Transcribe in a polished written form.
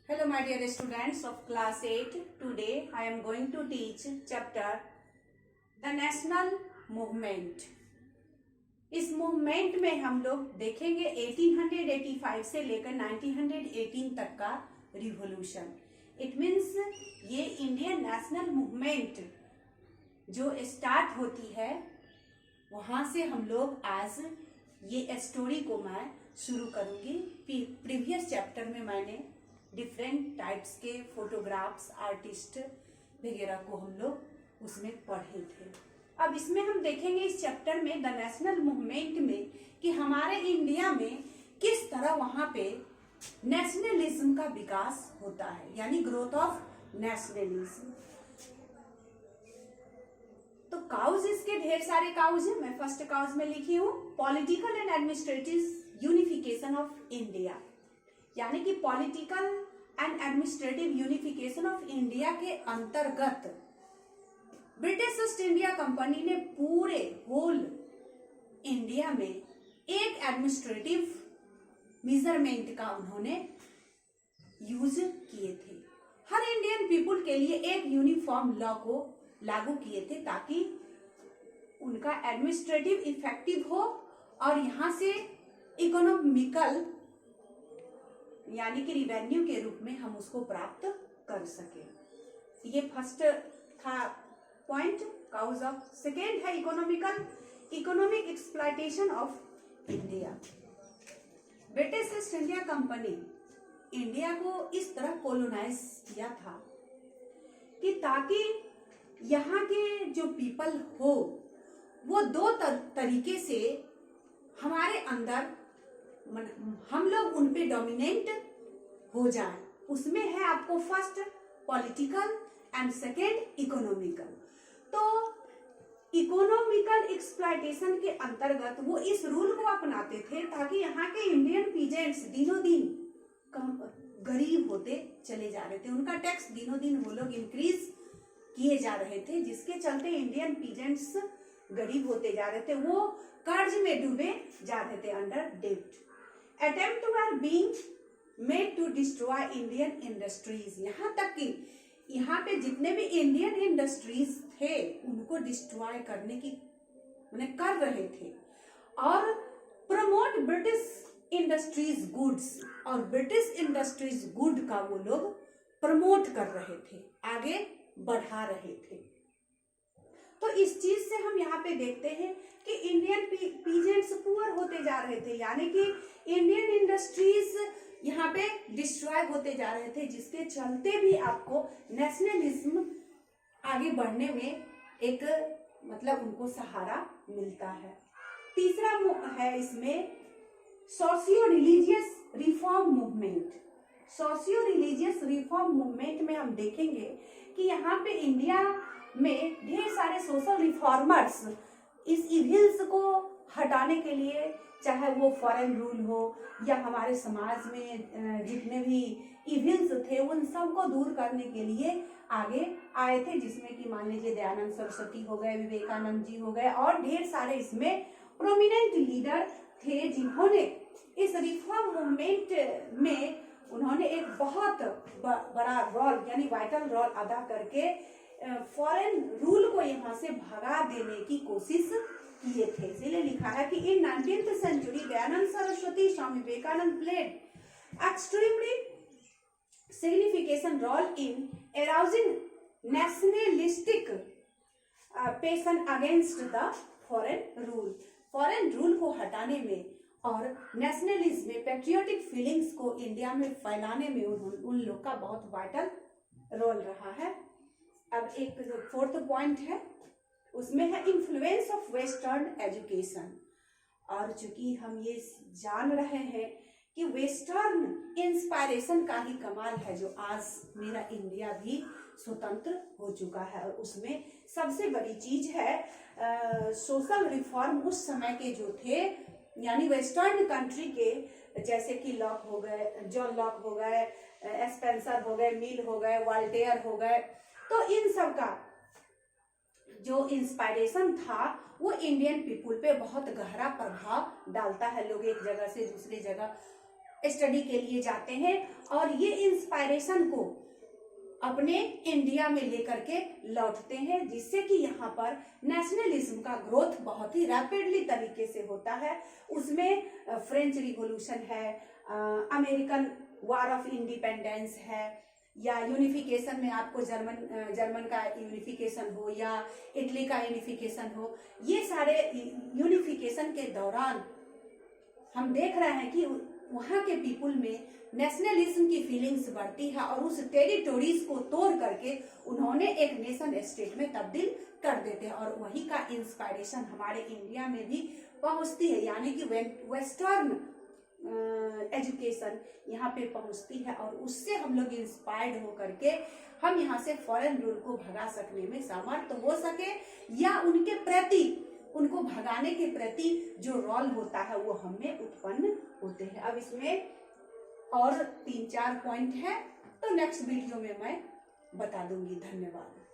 Hello my dear students of class 8. Today I am going to teach chapter The National Movement. इस movement में हम लोग देखेंगे 1885 से लेकर 1918 तक का रिवॉल्यूशन. इट मीन्स ये इंडियन नेशनल मूवमेंट जो स्टार्ट होती है वहाँ से हम लोग आज ये स्टोरी को मैं शुरू करूँगी. प्रीवियस चैप्टर में मैंने डिफरेंट टाइप्स के फोटोग्राफ्स आर्टिस्ट वगैरह को हम लोग उसमें पढ़े थे. अब इसमें हम देखेंगे इस चैप्टर में द नेशनल मूवमेंट में कि हमारे इंडिया में किस तरह वहाँ पे नेशनलिज्म का विकास होता है, यानी ग्रोथ ऑफ नेशनलिज्म. तो काउज इसके ढेर सारे काउज हैं. मैं फर्स्ट काउज में लिखी हूँ political and administrative unification of India, यानी कि political and administrative unification of India के अंतर्गत ब्रिटिश ईस्ट इंडिया कंपनी ने पूरे होल इंडिया में एक एडमिनिस्ट्रेटिव मेजरमेंट का उन्होंने यूज किए थे. हर इंडियन पीपुल के लिए एक यूनिफॉर्म लॉ को लागू किए थे ताकि उनका एडमिनिस्ट्रेटिव इफेक्टिव हो और यहाँ से इकोनॉमिकल यानी कि रिवेन्यू के रूप में हम उसको प्राप्त कर सके. ये फर्स्ट था पॉइंट काउज ऑफ. सेकेंड है economic exploitation of India. British east India company India को इस तरह कोलोनाइज किया था कि ताकि यहाँ के जो पीपल हो वो दो तरीके से हमारे अंदर हम लोग उन पे डोमिनेंट हो जाए. उसमें है आपको first political and second economical. तो इकोनॉमिकल एक्सप्लॉयटेशन के अंतर्गत वो इस रूल को अपनाते थे ताकि यहाँ के इंडियन पीजेंट्स दिनों दिन गरीब होते चले जा रहे थे. उनका टैक्स दिनों दिन वो लोग इंक्रीज किए जा रहे थे, जिसके चलते इंडियन पीजेंट्स गरीब होते जा रहे थे. वो कर्ज में डूबे जा रहे थे अंडर डेब्ट. Attempt were being made to destroy Indian industries. यहाँ तक कि यहाँ पे जितने भी इंडियन इंडस्ट्रीज थे उनको डिस्ट्रॉय करने की कर रहे थे और प्रमोट ब्रिटिश इंडस्ट्रीज गुड्स, और ब्रिटिश इंडस्ट्रीज गुड का वो लोग प्रमोट कर रहे थे, आगे बढ़ा रहे थे. तो इस चीज से हम यहाँ पे देखते हैं कि इंडियन पीजेंट्स पुअर होते जा रहे थे, यानी कि इंडियन इंडस्ट्रीज यहाँ पे डिस्ट्रॉय होते जा रहे थे, जिसके चलते भी आपको नेशनलिज्म आगे बढ़ने में एक उनको सहारा मिलता है. तीसरा है इसमें socio religious reform movement. Socio religious reform movement में हम देखेंगे कि यहाँ पे इंडिया में ढेर सारे सोशल रिफॉर्मर्स इस इविल्स को हटाने के लिए, चाहे वो फॉरेन रूल हो या हमारे समाज में जितने भी इविल्स थे उन सब को दूर करने के लिए आगे आए थे, जिसमें कि मान लीजिए दयानंद सरस्वती हो गए, विवेकानंद जी हो गए और ढेर सारे इसमें प्रोमिनेंट लीडर थे जिन्होंने इस रिफॉर्म मूवमेंट में उन्होंने एक बहुत बड़ा रोल यानी वाइटल रोल अदा करके फॉरेन रूल को यहाँ से भगा देने की कोशिश किए थे. इसलिए लिखा है कि in 19th century Dayanand Saraswati, Swami Vivekananda played extremely signification role in arousing nationalistic passion against the foreign rule. Foreign rule को हटाने में और नेशनलिज्म में पैट्रियोटिक फीलिंग्स को इंडिया में फैलाने में उन लोग का बहुत वाइटल रोल रहा है. अब एक जो फोर्थ पॉइंट है उसमें है इन्फ्लुएंस ऑफ वेस्टर्न एजुकेशन. और चूंकि हम ये जान रहे हैं कि वेस्टर्न इंस्पायरेशन का ही कमाल है जो आज मेरा इंडिया भी स्वतंत्र हो चुका है, और उसमें सबसे बड़ी चीज है सोशल रिफॉर्म. उस समय के जो थे यानी वेस्टर्न कंट्री के, जैसे कि लॉक हो गए, जॉन लॉक हो गए, स्पेंसर हो गए, मिल हो गए, वॉल्टेयर हो गए, तो इन सब का जो इंस्पायरेशन था वो इंडियन पीपुल पे बहुत गहरा प्रभाव डालता है. लोग एक जगह से दूसरी जगह स्टडी के लिए जाते हैं और ये इंस्पायरेशन को अपने इंडिया में लेकर के लौटते हैं, जिससे कि यहाँ पर नेशनलिज्म का ग्रोथ बहुत ही रैपिडली तरीके से होता है। उसमें फ्रेंच रिवॉल्यूशन है, अमेरिकन वॉर ऑफ इंडिपेंडेंस है, या यूनिफिकेशन में आपको जर्मन का यूनिफिकेशन हो या इटली का यूनिफिकेशन हो, ये सारे यूनिफिकेशन के दौरान हम देख रहे हैं कि वहाँ के पीपुल में नेशनलिज्म की फीलिंग्स बढ़ती है और उस टेरिटोरीज को तोड़ करके उन्होंने एक नेशन स्टेट में तब्दील कर देते हैं, और वही का इंस्पायरेशन हमारे इंडिया में भी पहुँचती है, यानी कि वेस्टर्न एजुकेशन यहाँ पे पहुँचती है, और उससे हम लोग इंस्पायर्ड हो करके हम यहाँ से फॉरेन रूल को भगा सकने में समर्थ हो सके, या उनके प्रति, उनको भगाने के प्रति जो रोल होता है वो हमें उत्पन्न होते हैं। अब इसमें और 3-4 पॉइंट है, तो नेक्स्ट वीडियो में मैं बता दूंगी। धन्यवाद।